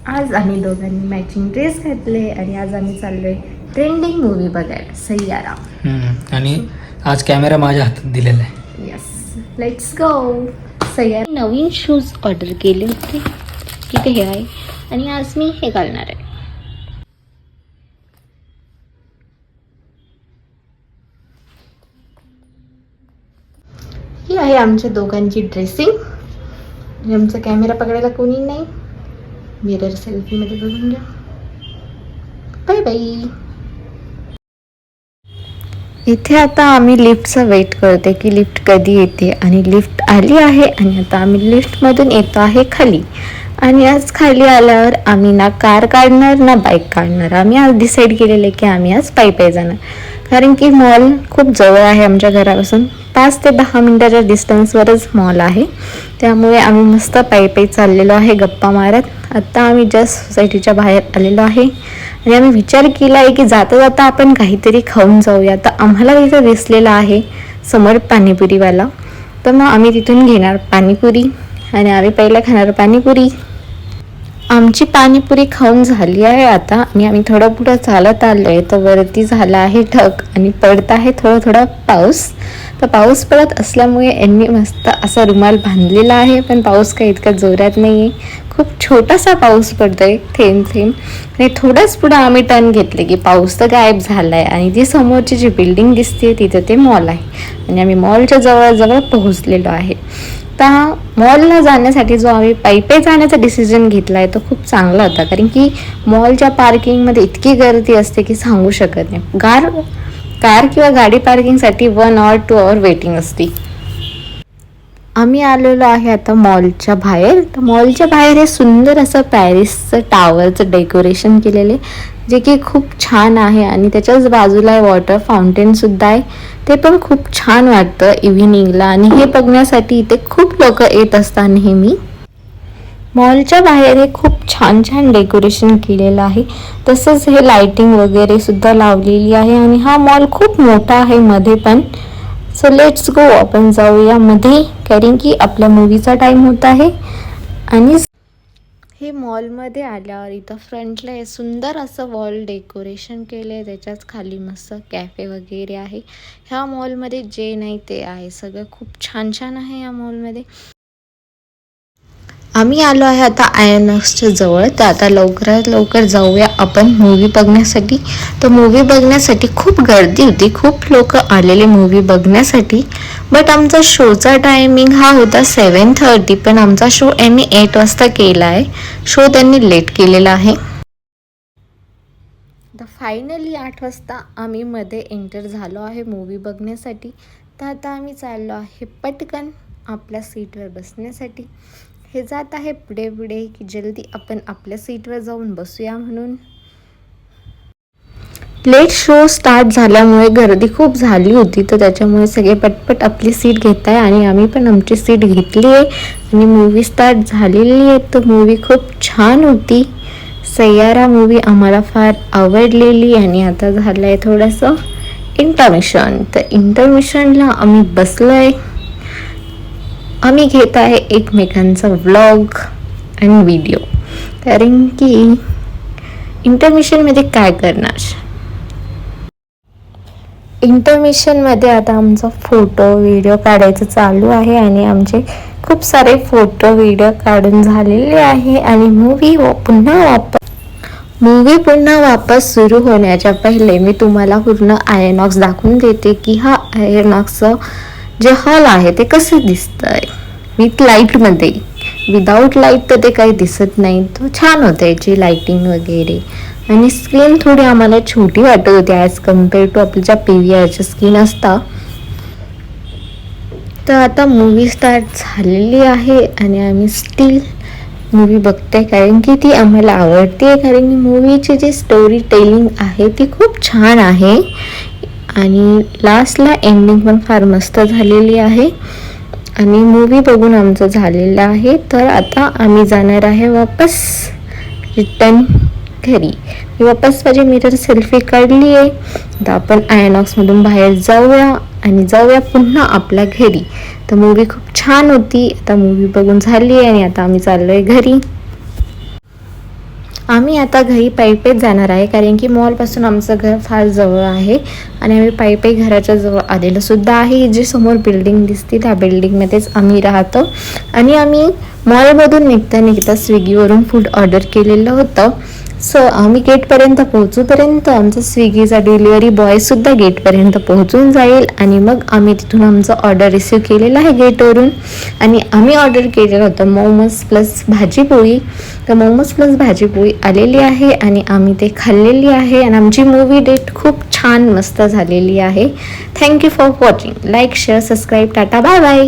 आज आम्ही दोघांनी मॅचिंग ड्रेस घातले आणि आज आम्ही चाललोय ट्रेंडिंग मूवी बघायला सैयारा. आणि आज कॅमेरा माझ्या हातात दिलेला आहे. Yes, let's go. Saiyaara. Naveen shoes order केले होते, इथे हे आहे आणि आज मी हे घालणार आहे. ही आहे आमच्या दोघांची ड्रेसिंग. आमचा कॅमेरा पकडायला कोणी नाही. मिरर सेल्फी मध्ये बघून घ्या. Bye bye. इथे आता आम्ही लिफ्टचा वेट करते की लिफ्ट कधी येते आणि लिफ्ट आली आहे आणि आता आम्ही लिफ्टमधून येतो आहे खाली. आणि आज खाली आल्यावर आम्ही ना कार काढणार ना बाईक काढणार. आम्ही आज डिसाईड केलेलं आहे की आम्ही आज पायी जाणार, कारण की मॉल खूप जवळ आहे आमच्या घरापासून. 5 ते 10 मिनिटाच्या डिस्टन्सवरच मॉल आहे, त्यामुळे आम्ही मस्त पायी चाललेलो आहे गप्पा मारत. आत्ता आम्ही जस्ट सोसायटीच्या बाहेर आलेलो आहे आणि आम्ही विचार केला आहे की जाता जाता आपण काहीतरी खाऊन जाऊया. तर आम्हाला तिथं दिसलेला आहे समोर पाणीपुरीवाला, तर मग आम्ही तिथून घेणार पाणीपुरी आणि आम्ही पहिला खाणार पाणीपुरी. आमची पाणीपुरी खाऊन झाली आहे आता आणि आम्ही थोडं पुढं चालत आलो आहे. तर वरती झाला आहे ढग आणि पडत आहे थोडा पाऊस. तर पाऊस पडत असल्यामुळे यांनी मस्त असा रुमाल बांधलेला आहे, पण पाऊस काही इतका जोरात नाही आहे. खूप छोटासा पाऊस पडतोय, थेंब थेंब. आणि थोडंच पुढं आम्ही टर्न घेतले की पाऊस तर गायब झाला आहे आणि ती समोरची जी बिल्डिंग दिसते तिथं ते मॉल आहे आणि आम्ही मॉलच्या जवळ पोहोचलेलो आहे. आता मॉलला जाण्यासाठी जो आम्ही पायी जाण्याचा डिसिजन घेतला आहे तो खूप चांगला होता, कारण की मॉलच्या पार्किंगमध्ये इतकी गर्दी असते की सांगू शकत नाही. कार किंवा गाडी पार्किंगसाठी 1 or 2 hour वेटिंग असते. आम्ही आलेलो आहे आता मॉलच्या बाहेर. तर मॉलच्या बाहेर हे सुंदर असं पॅरिसचं टावरचं डेकोरेशन केलेले, जे की खूप छान आहे आणि त्याच्याच बाजूला वॉटर फाउंटेन सुद्धा आहे. ते पण खूप छान वाटतं इव्हिनिंगला आणि हे बघण्यासाठी इथे खूप लोक येत असतात नेहमी. मॉलच्या बाहेर हे खूप छान डेकोरेशन केलेलं आहे. तसंच हे लाइटिंग वगैरे सुद्धा लावलेली आहे आणि हा मॉल खूप मोठा आहे मध्ये पण. सो लेट्स गो, आपण जाऊया मध्ये, कारण की आपल्या मूवीचा टाइम होत आहे. आणि हे मॉलमध्ये आल्यावर इथं फ्रंटला हे सुंदर असं वॉल डेकोरेशन केलं आहे. त्याच्याच खाली मस्त कॅफे वगैरे आहे. ह्या मॉलमध्ये जे नाही ते आहे, सगळं खूप छान आहे या मॉलमध्ये. आम्ही आलो आहे आता आयनॉक्सच्या जवळ. तर आता लवकरात लवकर जाऊया आपण मूवी बघण्यासाठी. तर मूवी बघण्यासाठी खूप गर्दी होती, खूप लोक आलेले मूवी बघण्यासाठी. बट आमचा शोचा टायमिंग हा होता 7:30, पण आमचा शो यांनी 8 वाजता केला आहे. शो त्यांनी लेट केलेला आहे. तर फायनली 8 वाजता आम्ही मध्ये एंटर झालो आहे मूवी बघण्यासाठी. तर आता आम्ही चाललो आहे पटकन आपल्या सीटवर बसण्यासाठी. हे जात आहे पुढे की जल्दी आपण आपल्या सीटवर जाऊन बसूया म्हणून. लेट शो स्टार्ट झाल्यामुळे गर्दी खूप झाली होती, तर त्याच्यामुळे सगळे पटपट आपली सीट घेत आहे आणि आम्ही पण आमची सीट घेतली आहे आणि मूवी स्टार्ट झालेली आहे. तर मूवी खूप छान होती. सैयारा मूवी आम्हाला फार आवडलेली आणि आता झालं आहे थोडंसं इंटरमिशन. तर इंटरमिशनला आम्ही बसलो आहे. आम्ही घेत आहे एकमेकांचा व्लॉग आणि व्हिडिओ, कारण की इंटरमिशनमध्ये काय करणार. इंटरमिशनमध्ये आता आमचा फोटो व्हिडिओ काढायचं चालू आहे आणि आमचे खूप सारे फोटो व्हिडिओ काढून झालेले आहे. आणि मूवी पुन्हा वापस सुरू होण्याच्या पहिले मी तुम्हाला पूर्ण आयनॉक्स दाखवून देते की हा आयनॉक्सचं जे हॉल आहे ते कसं दिसतंय विथ लाईटमध्ये. विदाऊट लाईट तर ते काही दिसत नाही. तो छान होतं याची लाईटिंग वगैरे. आणि स्क्रीन थोडी आम्हाला छोटी वाटत होती ॲज कम्पेअर टू आपल्या PVRच्या स्क्रीन असता. तर आता मूवी स्टार्ट झालेली आहे आणि आम्ही स्टील मूवी बघते, कारण की ती आम्हाला आवडते. कारण की मूवीची जी स्टोरी टेलिंग आहे ती खूप छान आहे आणि लास्टला एंडिंग पण फार मस्त झालेली आहे. आणि मूवी बघून आमचं झालेलं आहे. तर आता आम्ही जाणार आहे वापस रिटर्न घरी. मी वापस माझी मिरर सेल्फी काढली आहे. आता आपण आयनॉक्समधून बाहेर जाऊया पुन्हा आपल्या घरी. तर मूवी खूप छान होती. आता मूवी बघून झाली आणि आता आम्ही चाललोय घरी. आम्ही आता घरी पायीच जाणार आहे, कारण की मॉलपासून आमचं घर फार जवळ आहे आणि आम्ही पायी घराच्या जवळ आलेलो सुद्धा आहे. जी समोर बिल्डिंग दिसते त्या बिल्डिंगमध्येच आम्ही राहतो. आणि आम्ही मॉलमधून निघता स्विगीवरून फूड ऑर्डर केलेलं होतं. सो आम्ही गेटपर्यंत पोहोचूपर्यंत आमचा स्विगीचा डिलिव्हरी बॉयसुद्धा गेटपर्यंत पोहोचून जाईल आणि मग आम्ही तिथून आमचं ऑर्डर रिसीव केलेलं आहे गेटवरून. आणि आम्ही ऑर्डर केलेलं होतं मोमोज प्लस भाजीपोळी. तर मोमोज प्लस भाजीपोळी आलेली आहे आणि आम्ही ते खाल्लेली आहे आणि आमची मूवी डेट खूप छान मस्त झालेली आहे. Thank you for watching. Like share subscribe. Tata bye bye.